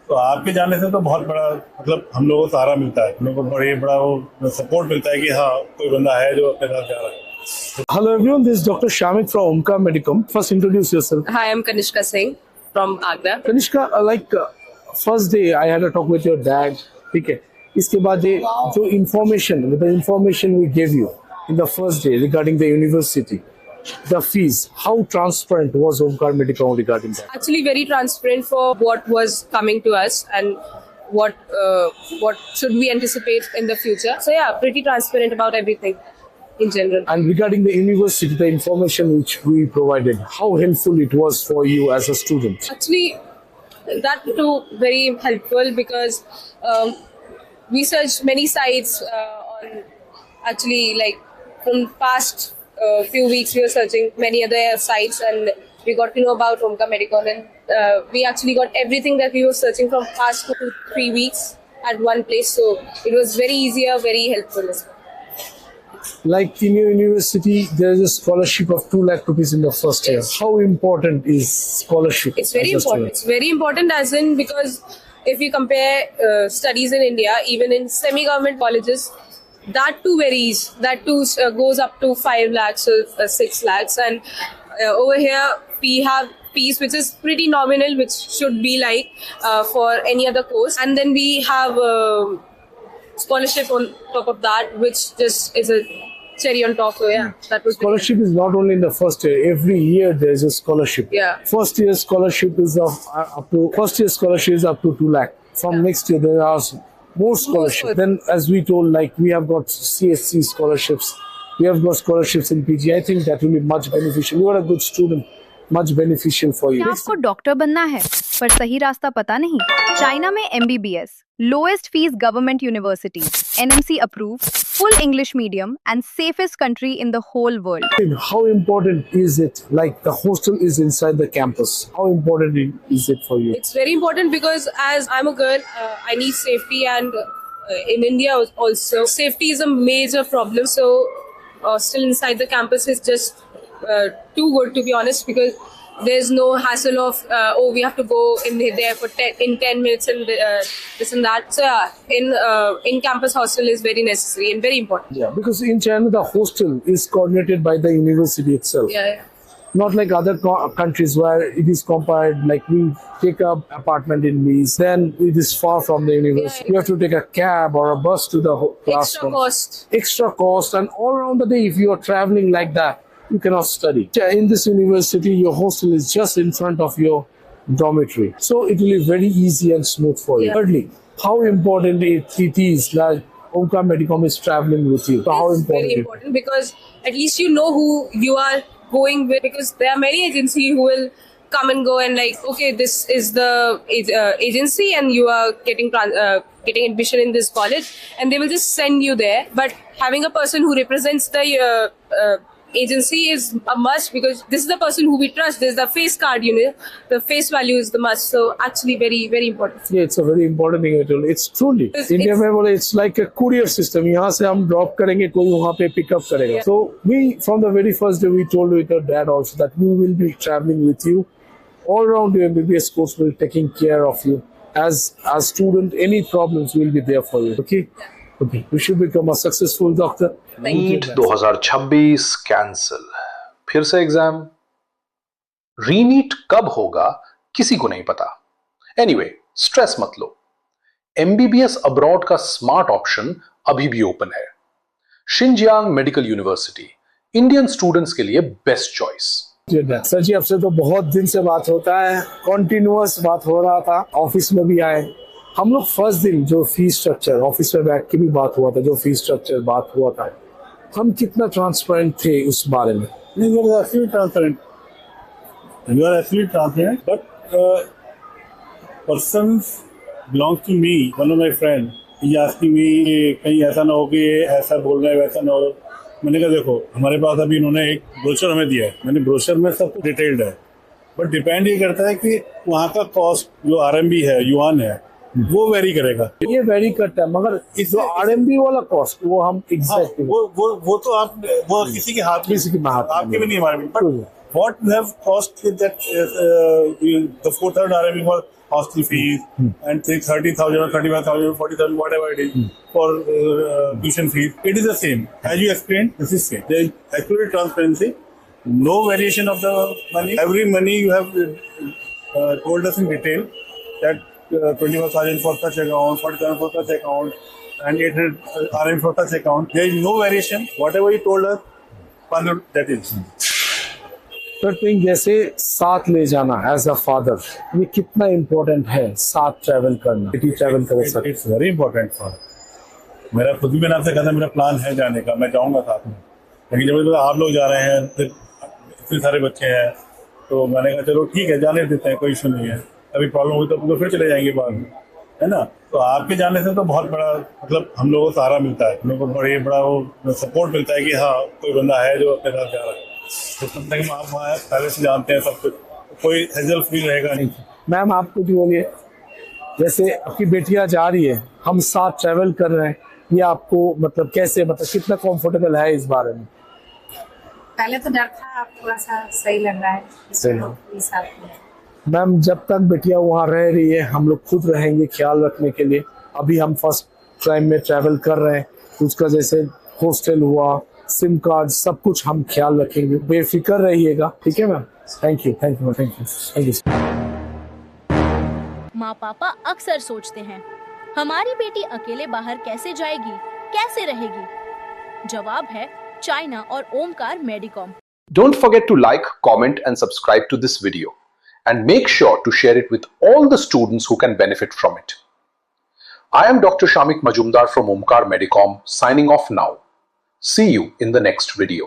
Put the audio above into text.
तो आपके जाने से तो बहुत बड़ा मतलब हम लोगों को सहारा मिलता है, हम लोगों को बड़े बड़ा वो सपोर्ट मिलता है कि हाँ कोई बंदा है जो अपने साथ जा रहा है। Hello everyone, this is Dr. Shamik from Omkar Medicom. First introduce yourself. Hi, I'm Kanishka Singh from Agra. Kanishka, first day I had a talk with your dad. ठीक है, इसके बाद ये जो information we gave you in the first day regarding the university, the fees, how transparent was Omkar Medicom regarding that? Actually, very transparent for what was coming to us and what should we anticipate in the future. So yeah, pretty transparent about everything in general. And regarding the university, the information which we provided, how helpful it was for you as a student? Actually, that too very helpful because we searched many sites on actually like from past few weeks we were searching many other sites and we got to know about Omkar Medicom and we actually got everything that we were searching from past 2 to 3 weeks at one place. So it was very easier, very helpful as well. Like in your university, there is a scholarship of 2 lakh rupees in the first year. How important is scholarship? It's very important. It's very important as in because if you compare studies in India, even in semi-government colleges, that too varies. That too goes up to 5 lakhs or 6 lakhs. And over here, we have fees which is pretty nominal, which should be like for any other course. And then we have scholarship on top of that, which just is a cherry on top. So yeah, that was scholarship is not only in the first year. Every year there is a scholarship. Yeah. First year scholarship is up to 2 lakh. From next year there are more scholarship. Then as we told, like we have got CSC scholarships. We have got scholarships in PG. I think that will be much beneficial. You are a good student. Much beneficial for you. क्या आपको doctor बनना है पर सही रास्ता पता नहीं? China में MBBS, lowest fees government university, NMC approved, full English medium and safest country in the whole world. How important is it? Like the hostel is inside the campus. How important is it for you? It's very important because as I'm a girl, I need safety and in India also, safety is a major problem. So still inside the campus is just too good to be honest because there's no hassle of we have to go in there for 10 minutes and this and that. So yeah, in campus hostel is very necessary and very important. Yeah, because in China the hostel is coordinated by the university itself. Yeah. Not like other countries where it is compared, like we take a apartment in lease, then it is far from the university. You have to take a cab or a bus to the classroom. Extra cost and all around the day if you are traveling like that, you cannot study. In this university, your hostel is just in front of your dormitory. So it will be very easy and smooth for you. Thirdly, how important it is that Omkar Medicom is traveling with you. So how important? Very important because at least you know who you are going with because there are many agencies who will come and go and like, okay, this is the agency and you are getting admission in this college and they will just send you there. But having a person who represents the agency is a must because this is the person who we trust. There's the face card, the face value is the must. So actually very, very important. Yeah, it's a very important thing. It's truly. India में बोले it's like a courier system. यहाँ से हम drop करेंगे कोई वहाँ पे pick up करेगा. So we from the very first day we told with your dad also that we will be traveling with you. All around your MBBS course will taking care of you. As a student, any problems will be there for you. Okay. We should become a successful doctor. NEET 2026 cancel, फिर से exam, रीनीट कब होगा किसी को नहीं पता. Anyway, stress मत लो. MBBS abroad का स्मार्ट ऑप्शन अभी भी ओपन है. Xinjiang medical university Indian students के लिए बेस्ट चॉइस. सर जी, आपसे तो बहुत दिन से बात होता है, कॉन्टिन्यूअस बात हो रहा था, ऑफिस में भी आए हम लोग. फर्स्ट दिन जो फीस स्ट्रक्चर ऑफिस में बैठ के भी बात हुआ था, जो फीस स्ट्रक्चर बात हुआ था, हम कितना ट्रांसपेरेंट थे उस बारे में? You are absolutely transparent. You are absolutely transparent. But persons belongs to me. One of my friend. He asking me कहीं ऐसा ना हो कि ऐसा बोल रहे हैं वैसा ना हो. मैंने कहा देखो हमारे पास अभी इन्होंने एक ब्रोशर हमें दिया है. मैंने ब्रोशर में सब कुछ डिटेल्ड है. बट डिपेंड ये करता है कि वहाँ का कॉस्ट जो RMB है, युआन है, वो वेरी करेगा. ये वेरी करता है मगर जो RMB वाला कॉस्ट वो हम एग्जैक्ट वो तो आप वो किसी के हाथ में, आपके भी नहीं हमारे में. But what we have cost with that the 4/3 RMB for hostel fees and say 30,000 or 35,000 or 40,000, whatever it is, for tuition fees. It is the same. As you explained, this is same. There is absolute transparency. No variation of the money. Every money you have told us in detail that 25,000 for such account, 40,000 for such account, and 800 RM for such account. There is no variation. Whatever you told us, that is. तो जैसे साथ ले जाना as a father, ये कितना important है साथ travel करना, ट्रैवल करे sir? It's very important for मेरा खुद भी मैंने आपसे कहा था मेरा प्लान है जाने का, मैं जाऊंगा साथ में, लेकिन जब आप लोग जा रहे हैं फिर इतने सारे बच्चे हैं तो मैंने कहा चलो ठीक है जाने देते हैं, कोई इशू नहीं है, अभी प्रॉब्लम हुई तो फिर चले जाएंगे बाद में, है ना। तो आपके जाने से तो बहुत बड़ा मतलब हम लोगों को सहारा मिलता है, हम लोगों को बड़ा वो सपोर्ट मिलता है कि हाँ कोई बंदा है जो अपने साथ जा रहा है। तो तब तक आप वहाँ पहले से जानते हैं सब कुछ, कोई हेजल फील रहेगा नहीं। मैम आप कुछ बोलिए, जैसे आपकी बेटियां जा रही है, हम साथ ट्रैवल कर रहे हैं, ये आपको मतलब कैसे, मतलब कितना कंफर्टेबल है इस बारे में? पहले तो डर था, अब थोड़ा सा सही लग रहा है। सही। मैम जब तक बेटियां वहाँ रह रही है हम लोग खुद रहेंगे ख्याल रखने के लिए। अभी हम फर्स्ट टाइम में ट्रैवल कर रहे हैं, उसका जैसे हॉस्टल हुआ, सिम कार्ड, सब कुछ हम ख्याल रखेंगे, बेफिक्र रहिएगा, ठीक है ma'am. Thank you, thank you, thank you, thank you. माँ पापा अक्सर सोचते हैं हमारी बेटी अकेले बाहर कैसे जाएगी, कैसे रहेगी। जवाब है चाइना और Omkar मेडिकॉम। Don't forget to like, comment and subscribe to this video and make sure to share it with all the students who can benefit from it. I am Dr. Shamik Majumdar from Omkar Medicom signing off now. See you in the next video.